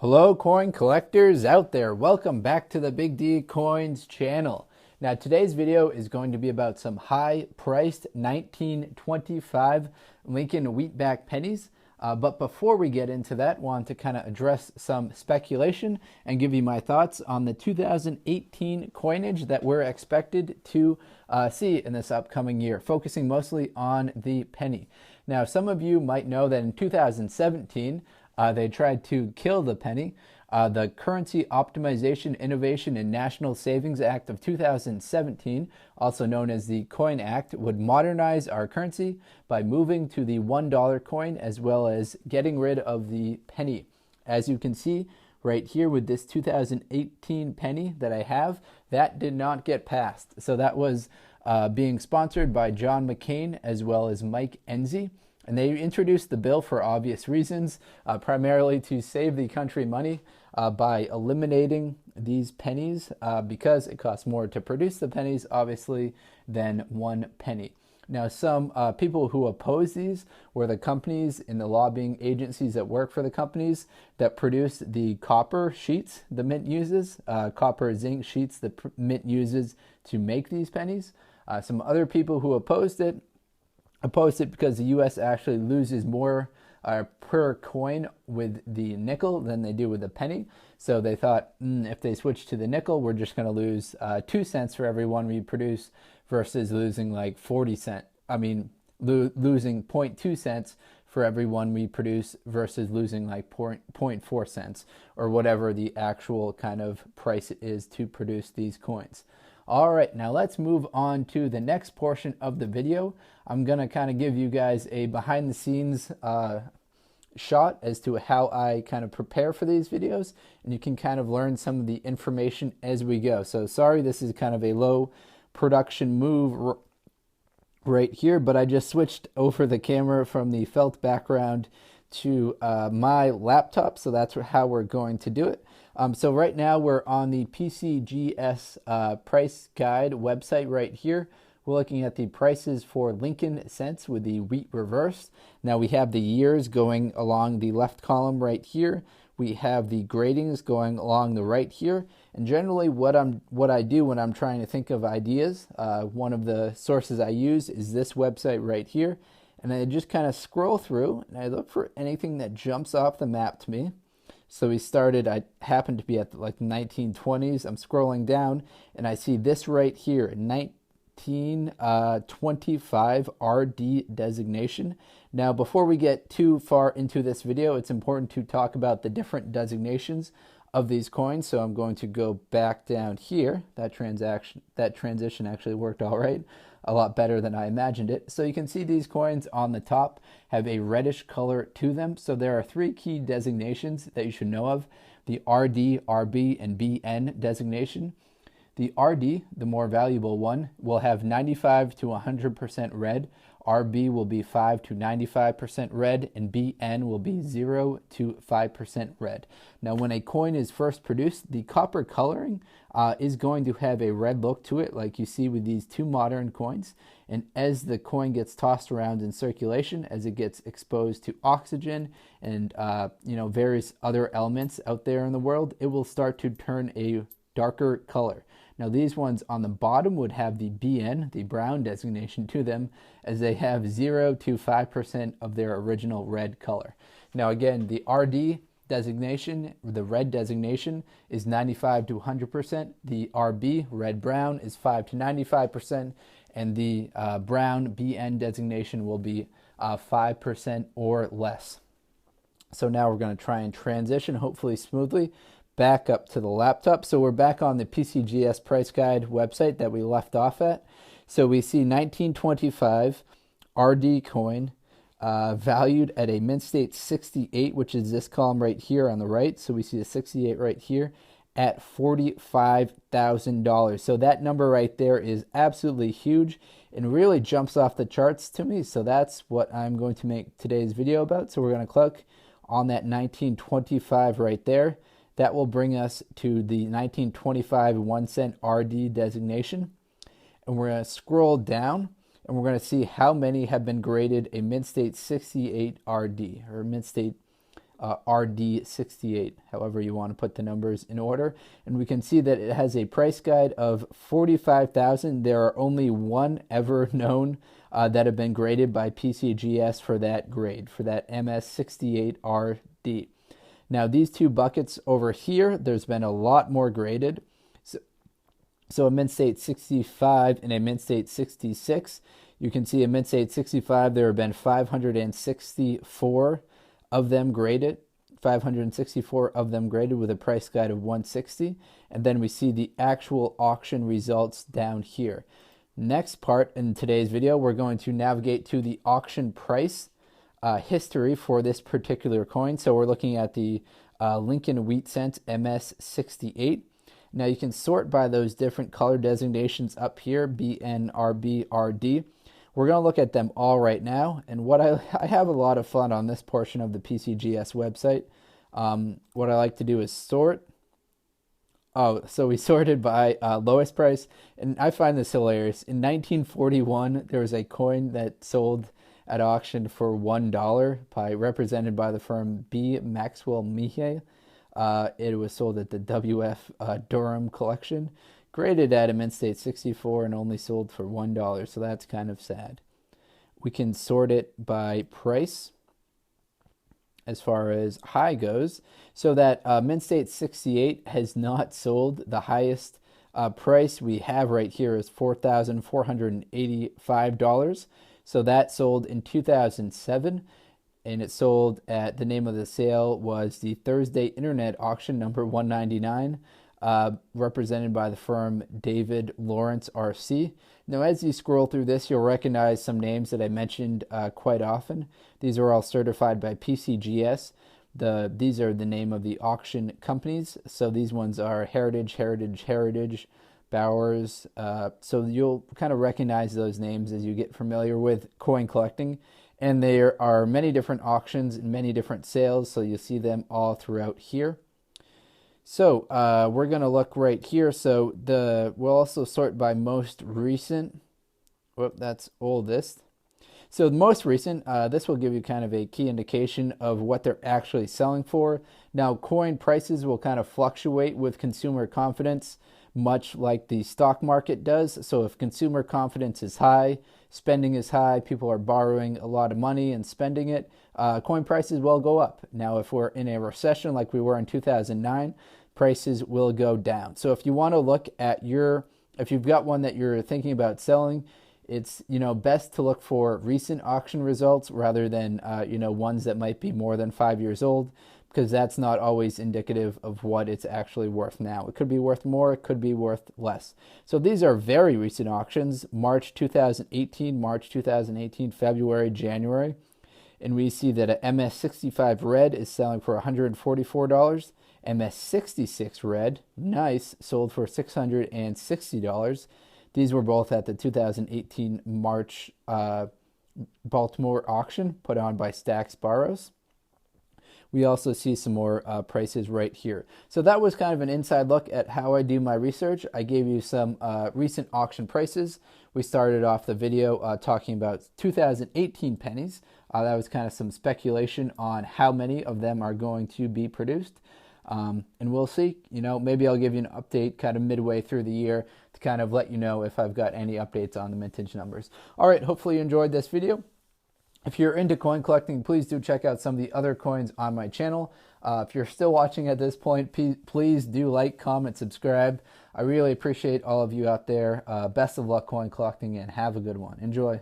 Hello coin collectors out there, welcome back to the Big D Coins channel. Now today's video is going to be about some high priced 1925 Lincoln Wheatback pennies. But before we get into that, I want to kind of address some speculation and give you my thoughts on the 2018 coinage that we're expected to see in this upcoming year, focusing mostly on the penny. Now, some of you might know that in 2017, they tried to kill the penny. The Currency Optimization, Innovation, and National Savings Act of 2017, also known as the Coin Act, would modernize our currency by moving to the $1 coin as well as getting rid of the penny. As you can see right here with this 2018 penny that I have, that did not get passed. So that was being sponsored by John McCain as well as Mike Enzi. And they introduced the bill for obvious reasons, primarily to save the country money by eliminating these pennies because it costs more to produce the pennies, obviously, than one penny. Now, some people who oppose these were the companies and the lobbying agencies that work for the companies that produce the copper sheets the Mint uses, copper zinc sheets the Mint uses to make these pennies. Some other people who opposed it because the U.S. actually loses more per coin with the nickel than they do with the penny. So they thought, if they switch to the nickel, we're just going to lose 2 cents for every one we produce versus losing like 40 cents. I mean, losing 0.2 cents for every one we produce versus losing like 0.4 cents or whatever the actual kind of price is to produce these coins. All right, now let's move on to the next portion of the video. I'm going to kind of give you guys a behind the scenes shot as to how I kind of prepare for these videos, and you can kind of learn some of the information as we go. So sorry, this is kind of a low production move right here, but I just switched over the camera from the felt background to my laptop, so that's how we're going to do it. So right now we're on the PCGS price guide website right here. We're looking at the prices for Lincoln cents with the wheat reverse. Now we have the years going along the left column right here. We have the gradings going along the right here. And generally what I do when I'm trying to think of ideas, one of the sources I use is this website right here. And I just kind of scroll through and I look for anything that jumps off the map to me. So I happen to be at like the 1920s. I'm scrolling down and I see this right here, 1925 RD designation. Now, before we get too far into this video, it's important to talk about the different designations of these coins. So I'm going to go back down here. That transition actually worked all right. A lot better than I imagined it. So you can see these coins on the top have a reddish color to them. So there are three key designations that you should know of: the RD, RB, and BN designation. The RD, the more valuable one, will have 95 to 100% red. RB will be 5 to 95% red, and BN will be 0 to 5% red. Now, when a coin is first produced, the copper coloring is going to have a red look to it, like you see with these two modern coins. And as the coin gets tossed around in circulation, as it gets exposed to oxygen and various other elements out there in the world, it will start to turn a darker color. Now, these ones on the bottom would have the BN, the brown designation to them, as they have 0 to 5% of their original red color. Now, again, the RD designation, the red designation, is 95 to 100%. The RB, red-brown, is 5 to 95%. And the brown BN designation will be 5% or less. So now we're going to try and transition, hopefully smoothly, back up to the laptop. So we're back on the PCGS price guide website that we left off at. So we see 1925 RD coin valued at a mint state 68, which is this column right here on the right. So we see the 68 right here at $45,000. So that number right there is absolutely huge and really jumps off the charts to me. So that's what I'm going to make today's video about. So we're going to click on that 1925 right there. That will bring us to the 1925 1 cent RD designation. And we're going to scroll down and we're going to see how many have been graded a mint state 68 RD or mint state RD68, however you want to put the numbers in order. And we can see that it has a price guide of 45,000. There are only one ever known that have been graded by PCGS for that grade, for that MS68RD. Now these two buckets over here, there's been a lot more graded. So a mint state 65 and a mint state 66. You can see a mint state 65, there have been 564 of them graded, 564 of them graded with a price guide of 160. And then we see the actual auction results down here. Next part in today's video, we're going to navigate to the auction price history for this particular coin. So we're looking at the Lincoln Wheat Cent MS68. Now you can sort by those different color designations up here, BN, RB, RD. We're going to look at them all right now. And what I have a lot of fun on this portion of the PCGS website. What I like to do is sort. Oh, so we sorted by lowest price. And I find this hilarious. In 1941, there was a coin that sold at auction for $1 represented by the firm B. Maxwell Mihai. It was sold at the WF Durham collection, graded at a mint state 64 and only sold for $1. So that's kind of sad. We can sort it by price as far as high goes. So that mint state 68 has not sold. The highest price we have right here is $4,485. So that sold in 2007. And it sold at, the name of the sale was the Thursday Internet Auction number 199, represented by the firm David Lawrence RC. Now, as you scroll through this, you'll recognize some names that I mentioned quite often. These are all certified by PCGS. These are the name of the auction companies. So these ones are Heritage, Bowers. So you'll kind of recognize those names as you get familiar with coin collecting. And there are many different auctions and many different sales, so you'll see them all throughout here. So we're going to look right here. So we'll also sort by most recent. Whoop, that's oldest. So the most recent, this will give you kind of a key indication of what they're actually selling for. Now, coin prices will kind of fluctuate with consumer confidence, much like the stock market does. So if consumer confidence is high, spending is high, people are borrowing a lot of money and spending it, coin prices will go up. Now, if we're in a recession like we were in 2009, prices will go down. So if you want to look at if you've got one that you're thinking about selling, it's best to look for recent auction results rather than ones that might be more than 5 years old, because that's not always indicative of what it's actually worth now. It could be worth more, it could be worth less. So these are very recent auctions, March 2018, February, January. And we see that a MS65 red is selling for $144. MS66 red, nice, sold for $660. These were both at the 2018 March Baltimore auction put on by Stax Barrows. We also see some more prices right here. So that was kind of an inside look at how I do my research. I gave you some recent auction prices. We started off the video talking about 2018 pennies. That was kind of some speculation on how many of them are going to be produced. And we'll see, maybe I'll give you an update kind of midway through the year to kind of let you know if I've got any updates on the mintage numbers. All right, hopefully you enjoyed this video. If you're into coin collecting, please do check out some of the other coins on my channel. If you're still watching at this point, please do like, comment, subscribe. I really appreciate all of you out there. Best of luck coin collecting and have a good one. Enjoy.